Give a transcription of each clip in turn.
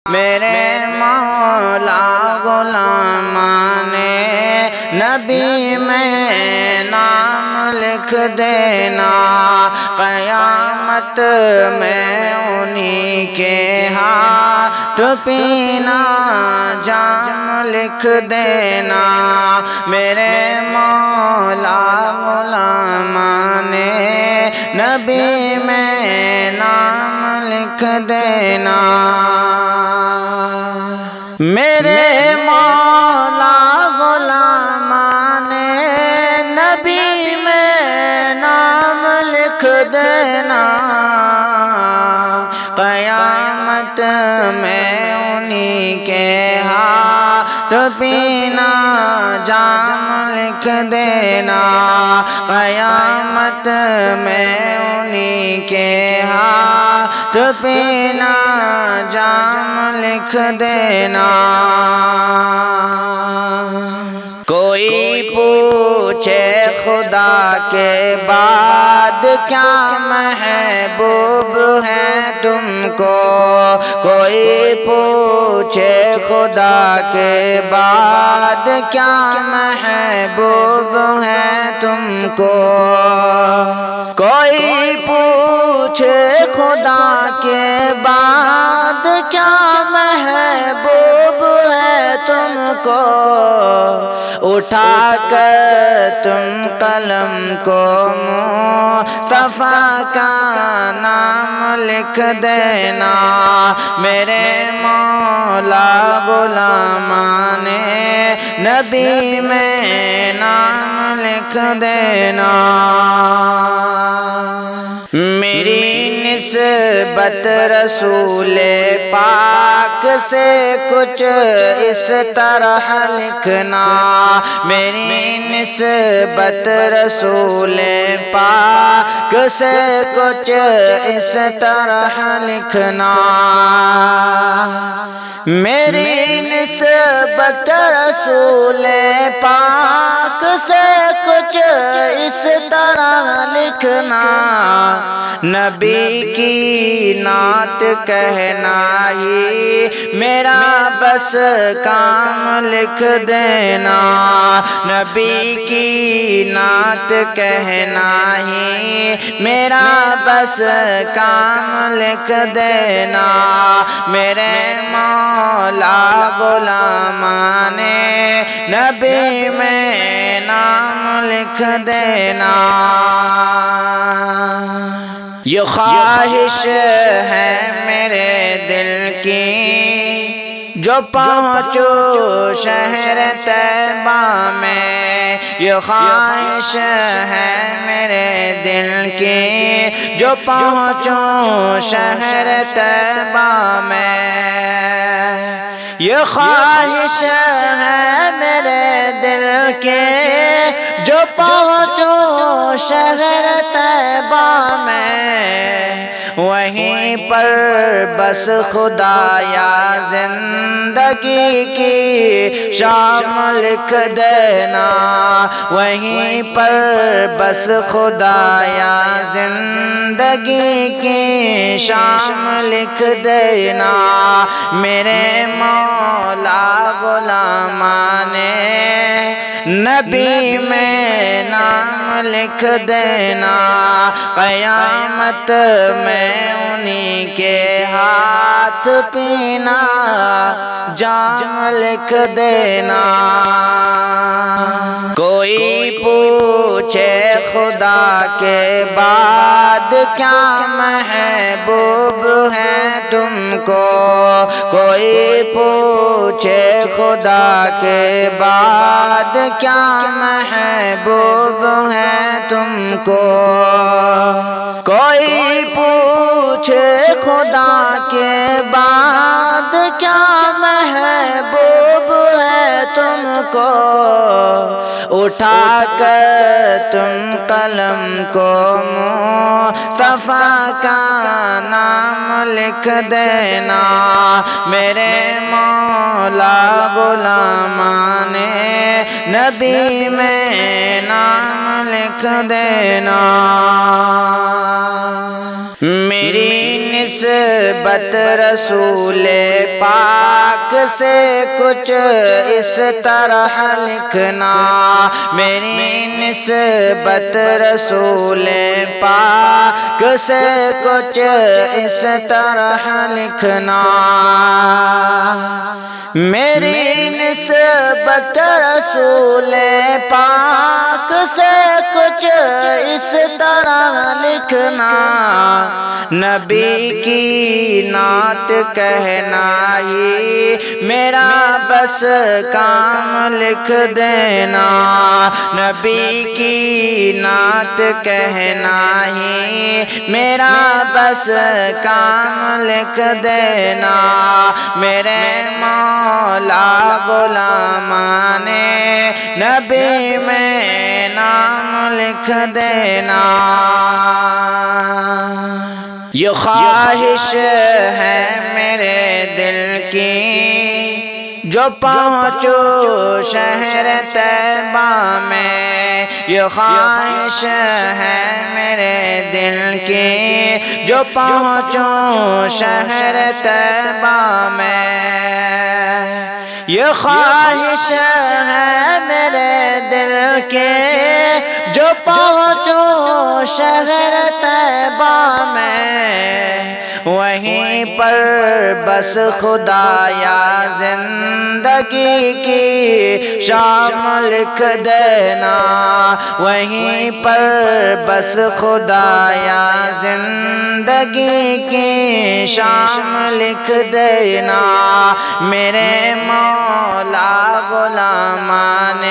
میرے مولا غلامان نبی میں نام لکھ دینا، قیامت میں انہی کے ہاتھ پینا جام لکھ دینا۔ میرے مولا غلامان نبی میں نام لکھ دینا، میرے مولا غلامان نبی میں نام لکھ دینا، قیامت میں انہی کے ہاتھ پینا جام لکھ دینا، قیامت میں انہی کے ہاتھ پینا جام لکھ دینا۔ کوئی پوچھے خدا کے بعد کیا محبوب ہے تم کو، کوئی پوچھے خدا کے بعد کیا محبوب ہے تم کو، کوئی پوچھے خدا کے بعد کیا محبوب ہے تم کو، اٹھا کر تم قلم کو مصطفیٰ کا نام لکھ دینا، میرے مولا غلامان نبی میں نام لکھ دینا۔ میری نسبت رسول پاک سے کچھ اس طرح لکھنا، میری نسبت رسول پاک سے کچھ اس طرح لکھنا، میری نسبت رسول پاک سے کچھ اس طرح لکھنا، نبی کی نعت کہنا ہی میرا بس کام لکھ دینا، نبی کی نعت کہنا ہی میرا بس کام لکھ دینا، میرے مولا غلامان نبی میں نام لکھ دینا۔ یہ خواہش ہے میرے دل کی جو پہنچو شہر طیبہ میں، یہ خواہش ہے میرے دل کی جو پہنچو شہر طیبہ میں، یہ خواہش ہے میرے دل کے جو پہنچو شہر طیبہ میں، وہیں پر بس خدایا زندگی کی شام لکھ دینا، وہیں پر بس خدایا زندگی کی شام لکھ دینا، میرے مولا غلامان نبی میں نام لکھ دینا، قیامت میں انہی کے ہاتھ پینا جام لکھ دینا۔ کوئی پوچھے خدا کے بعد کیا محبوب ہے تم کو، کوئی پوچھے خدا کے بعد کیا محبوب ہے تم کو، کوئی پوچھے خدا کے بعد کیا محبوب ہے تم کو، اٹھا کر تم قلم کو مصطفیٰ کا نام لکھ دینا، میرے مولا غلامان نبی میں نام لکھ دینا، میری نسبت رسول پاک سے کچھ اس طرح لکھنا، میری نسبت رسول پاک سے کچھ اس طرح لکھنا، میری نسبت رسول پاک سے کچھ اس طرح لکھنا، نبی کی نعت کہنا ہی میرا بس کام لکھ دینا، نبی کی نعت کہنا ہی میرا بس کام لکھ دینا، میرے مولا غلامان نبی میں نام لکھ دینا، یہ خواہش ہے میرے دل کی جو پہنچو شہر طیبہ میں، یہ خواہش ہے میرے دل کی جو پہنچو شہر طیبہ میں، یہ خواہش ہے میرے دل کے جو پہنچو شہر طیبہ میں، وہیں پر بس خدایا زندگی کی شام لکھ دینا، وہیں پر بس خدایا زندگی کی شام لکھ دینا، میرے مولا غلامان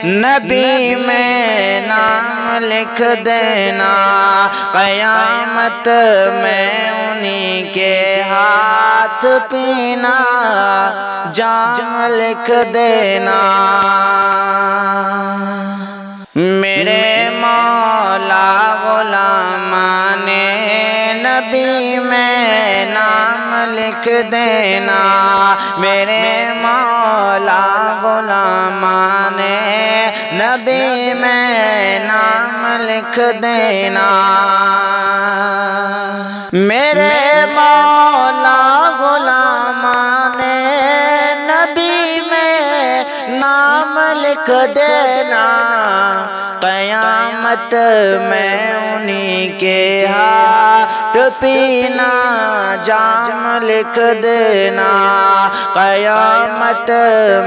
نبی میں نام لکھ دینا، قیامت میں انہی کے ہاتھ پینا جام لکھ دینا، میرے مولا غلامان نبی میں نام لکھ دینا، میرے مولا غلامان نبی میں نام لکھ دینا، میرے مولا غلامان نبی میں نام لکھ دینا، قیامت میں انہی کے ہاتھ پینا جام لکھ دینا، قیامت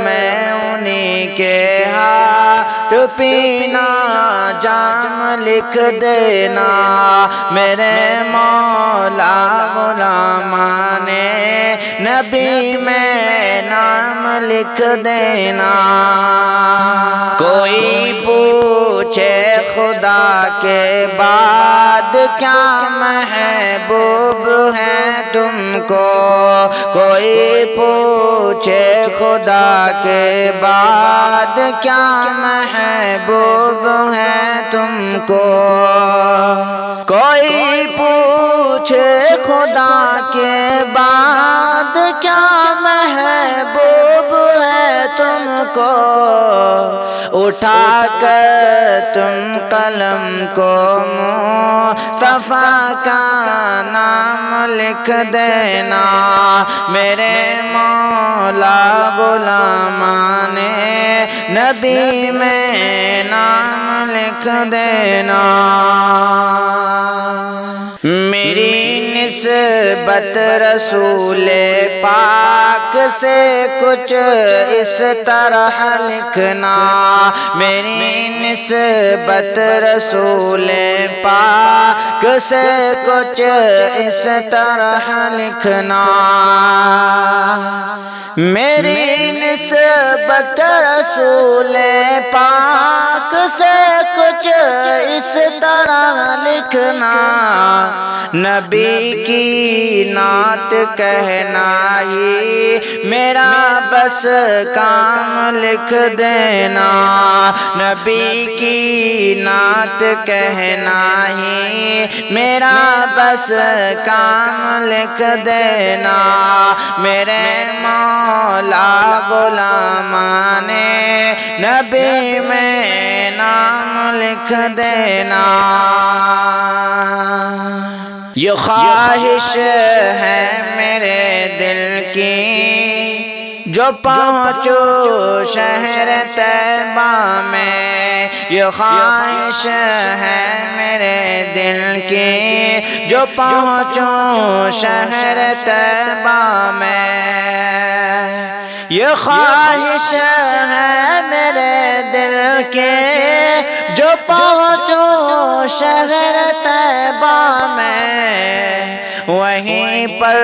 میں انہی کے ہاتھ پینا جام لکھ دینا، میرے مولا غلامان نبی میں نام لکھ دینا، کوئی پوچھے خدا کے بعد کیا محبوب ہے تم کو، کوئی پوچھے خدا کے بعد کیا محبوب ہے تم کو، کوئی پوچھے خدا کے بعد کیا محبوب ہے تم کو، اٹھا کر تم قلم کو مصطفیٰ کا نام لکھ دینا، میرے مولا غلامان نبی میں نام لکھ دینا، میری نسبت رسول پاک سے کچھ اس طرح لکھنا، میری نسبت رسول پاک سے کچھ اس طرح لکھنا، میری نسبت رسول پاک سے کچھ اس طرح لکھنا، نبی کی نعت کہنا ہی میرا بس کام لکھ دینا، نبی کی نعت کہنا ہی میرا بس کام لکھ دینا، میرے مولا غلامان نبی میں نام لکھ دینا، یہ خواہش ہے میرے دل کی جو پہنچو شہر طیبہ میں، یہ خواہش ہے میرے دل کی جو پہنچو شہر طیبہ میں، یہ خواہش ہے میرے دل کی جو پہنچو شہر طیبہ میں، وہیں پر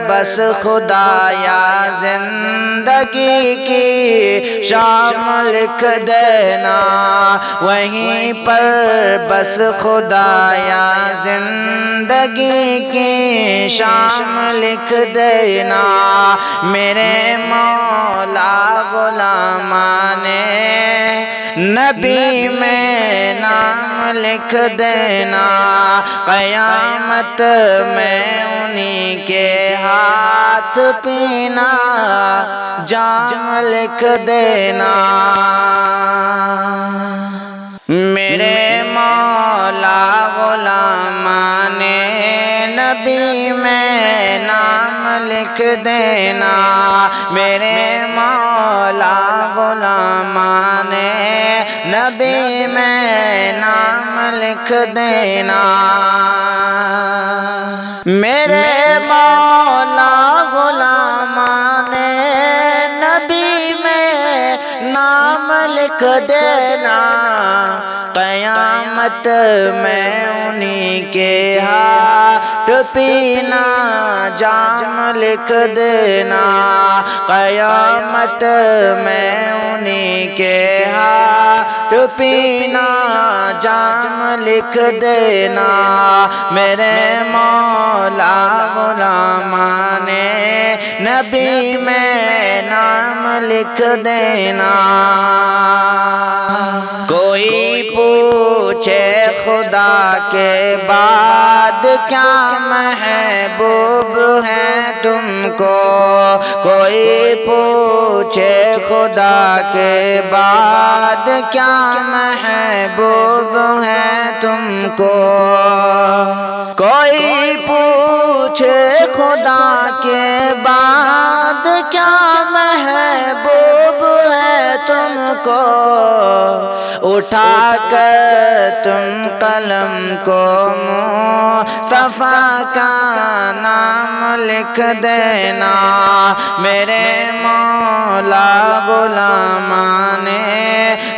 بس خدایا زندگی کی شام لکھ دینا، وہیں پر بس خدایا زندگی کی شام لکھ دینا، میرے مولا غلامان نبی میں نام لکھ دینا، قیامت میں انہی کے ہاتھ پینا جام لکھ دینا، میرے مولا غلامان نبی میں نام لکھ دینا، میرے مولا غلامان نبی میں نام لکھ دینا، میرے مولا غلامان نبی میں نام لکھ دینا، قیامت میں انہی کے ہاتھ پینا جام لکھ دینا، قیامت میں انہی کے ہاتھ پینا جام لکھ دینا، میرے مولا غلامان نبی میں نام لکھ دینا، کوئی پوچھے خدا کے بعد کیا محبوب ہے تم کو، کوئی پوچھے خدا کے بعد کیا محبوب ہے تم کو، کوئی پوچھے خدا کے بعد کیا محبوب ہے تم کو، اٹھا کر تم قلم کو مصطفیٰ کا نام لکھ دینا، میرے مولا غلامان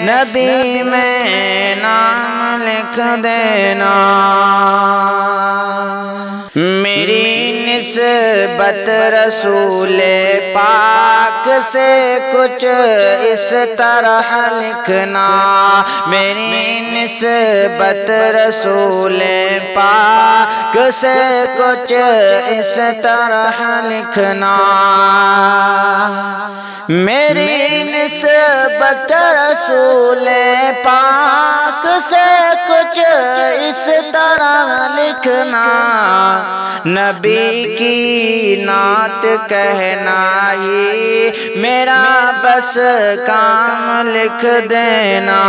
نبی میں نام لکھ دینا، میری نسبت رسول پاک سے کچھ اس طرح لکھنا، میری نسبت رسول پاک سے کچھ اس طرح لکھنا، میری نسبت رسول پاک سے کچھ اس طرح لکھنا، نبی کی نعت کہنا ہی میرا بس کام لکھ دینا،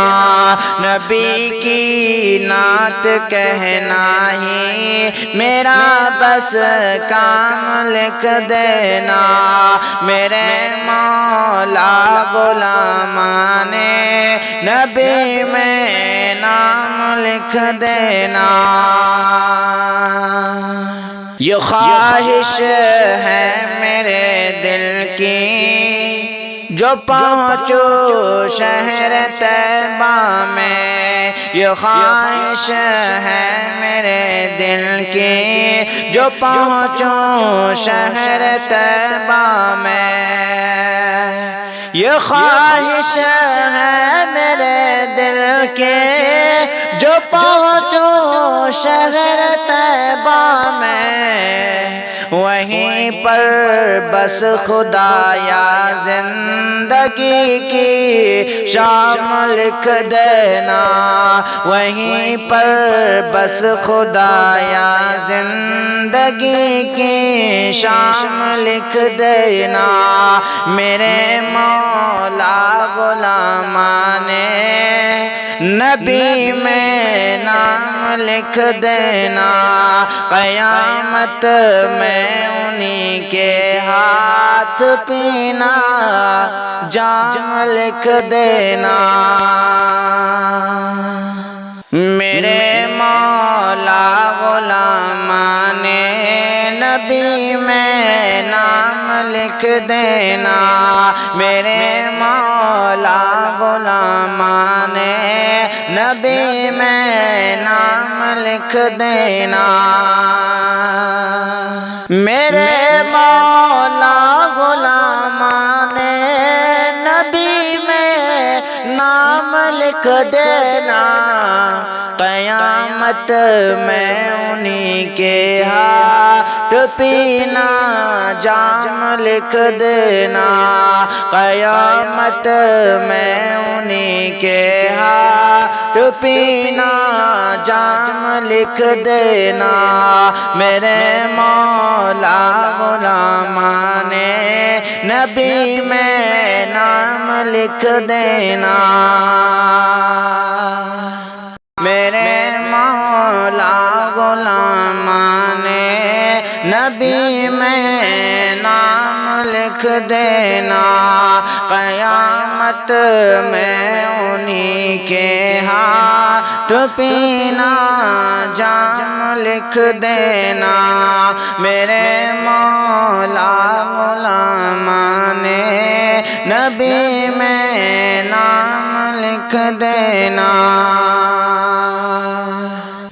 نبی کی نعت کہنا ہی میرا بس کام لکھ دینا، میرے مولا غلامان نبی میں نام لکھ دینا، یہ خواہش ہے میرے دل کی جو پہنچو شہر طیبہ میں، یہ خواہش ہے میرے دل کی جو پہنچو شہر طیبہ میں، یہ خواہش ہے میرے دل کی جو پہنچو شہر طیبہ میں، وہیں پر بس خدایا زندگی کی شام لکھ دینا، وہیں پر بس خدایا زندگی کی شام لکھ دینا، میرے مولا غلامان نبی میں نام لکھ دینا، قیامت میں انہی کے ہاتھ پینا جام لکھ دینا۔ میرے مولا غلامان نبی میں نام لکھ دینا، میرے مولا غلامان نبی میں نام لکھ دینا، میرے مولا غلامان نبی میں نام لکھ دینا، قیامت میں انہی کے ہاتھ پینا جام لکھ دینا، قیامت میں انہی کے ہاتھ پینا جام لکھ دینا، میرے مولا غلامان نبی میں نام لکھ دینا، میرے مولا غلامان نبی میں نام لکھ دینا، قیامت میں انہی کے ہاتھ پینا جام لکھ دینا، میرے مولا غلامان نبی میں نام لکھ دینا،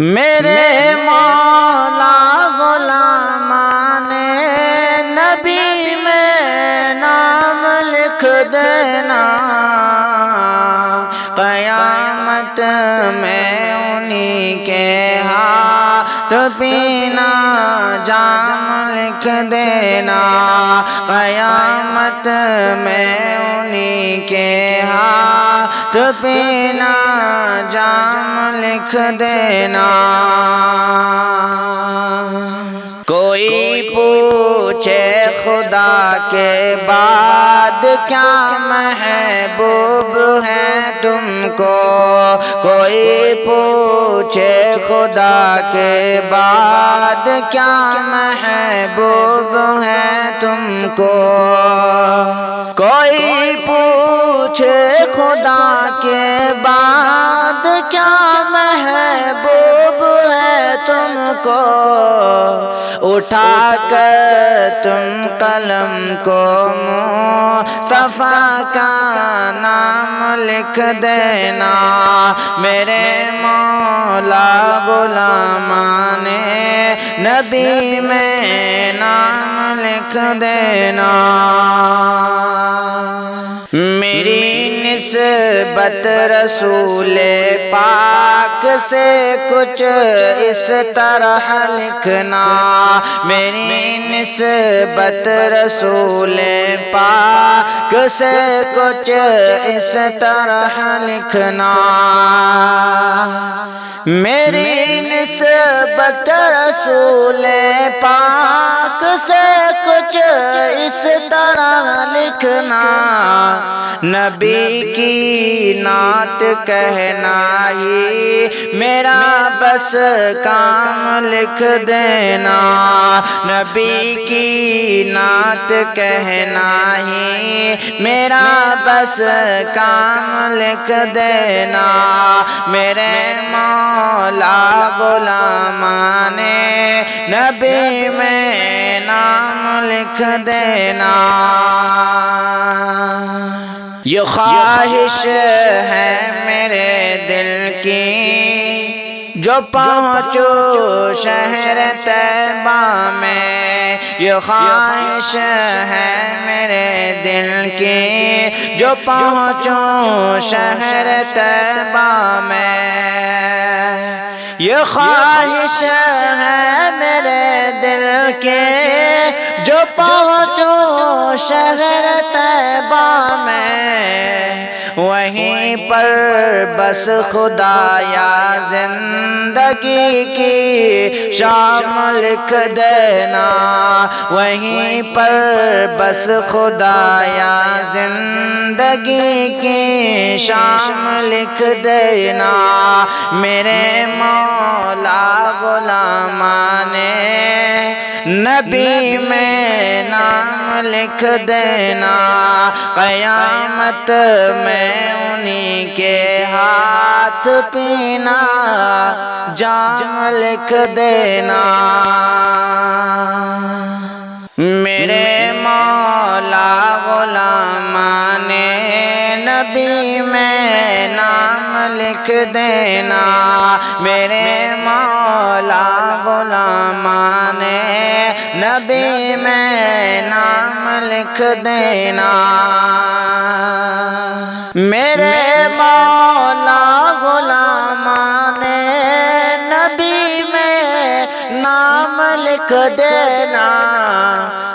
میرے مولا غلامان نبی میں نام لکھ دینا، قیامت میں انہی کے ہاتھ پینا جام لکھ دینا، قیامت میں انہی کے ہاتھ پینا جام لکھ دینا۔ کوئی پوچھے خدا کے بعد کیا محبوب ہے تم کو، کوئی پوچھے خدا کے بعد کیا محبوب ہے تم کو، کوئی پوچھے خدا کے بعد کیا محبوب ہے تم کو، اٹھا کر تم قلم کو مصطفیٰ کا نام لکھ دینا، میرے مولا غلامان نبی میں نام لکھ دینا، میری نسبت رسول پاک سے کچھ اس طرح لکھنا، میری نسبت رسول پاک سے کچھ اس طرح لکھنا، میری نسبت رسول پاک سے کچھ اس طرح لکھنا، نبی کی نعت کہنا ہی میرا بس کام لکھ دینا، نبی کی نعت کہنا ہی میرا بس کام لکھ دینا، میرے مولا غلامان نبی میں نام لکھ دینا، یہ خواہش ہے میرے دل کی جو پہنچو شہر طیبہ میں، یہ خواہش ہے میرے دل کی جو پہنچو شہر طیبہ میں، یہ خواہش ہے میرے دل کے جو پہنچو شہر طیبہ طیبہ میں وہیں پر بس خدایا زندگی کی شام لکھ دینا، وہیں پر بس خدایا زندگی کی شام لکھ دینا۔ میرے مولا غلامان نبی میں نام لکھ دینا، قیامت میں انہی کے ہاتھ پینا جام لکھ دینا۔ میرے مولا غلامان نبی میں نام لکھ دینا، میرے مولا غلامان نبی میں نام لکھ دینا۔ میرے مولا غلامان نبی میں نام لکھ دینا،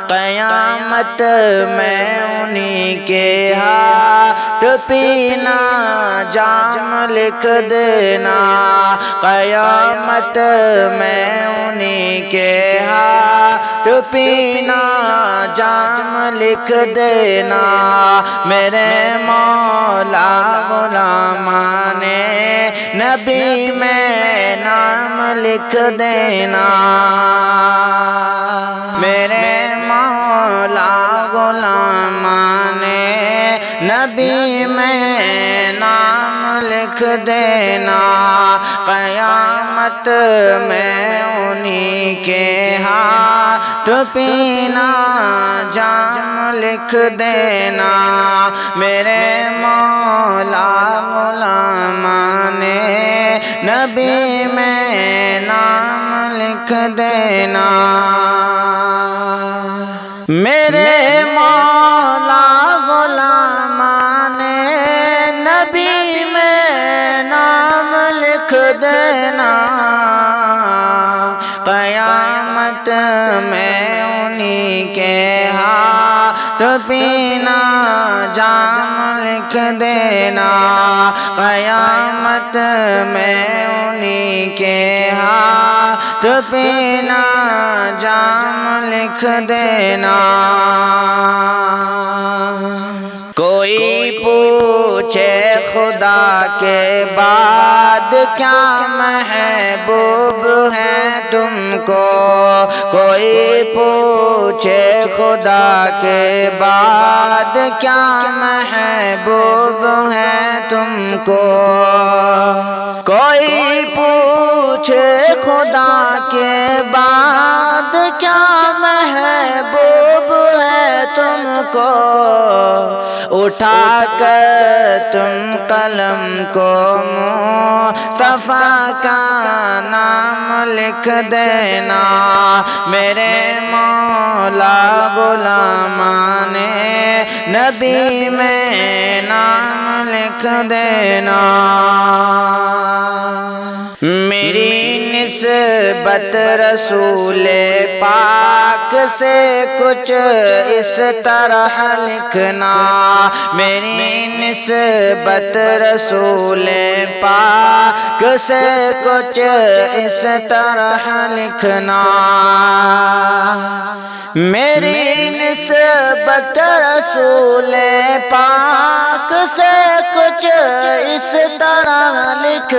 قیامت میں انہی کے ہاتھ پینا جام لکھ دینا، قیامت میں انہی کے ہاتھ پینا جام لکھ دینا۔ میرے مولا غلامان نبی میں نام لکھ دینا، میرے مولا غلامان نبی میں نام لکھ دینا، قیامت میں انہی کے ہاتھ پینا جام لکھ دینا۔ میرے مولا غلامان نبی میں نام لکھ دینا، میرے مولا غلامان نبی میں نام لکھ دینا، قیامت میں انہی کے ہاتھ پینا جام لکھ دینا، قیامت میں انہی کے ہاتھ پینا جام لکھ دینا۔ کوئی پوچھے خدا کے بعد کیا محبوب ہے تم کو، کوئی پوچھے خدا کے بعد کیا محبوب ہے تم کو، کوئی پوچھے خدا کے بعد کیا محبوب ہے تم کو، اٹھا کر تم قلم کو مصطفیٰ کا نام لکھ دینا، میرے مولا غلامان نبی میں نام لکھ دینا۔ میری نسبت رسول پاک سے کچھ اس طرح لکھنا، میری نسبت رسول پاک سے کچھ اس طرح لکھنا، میری نسبت رسول پاک سے کچھ اس طرح لکھنا۔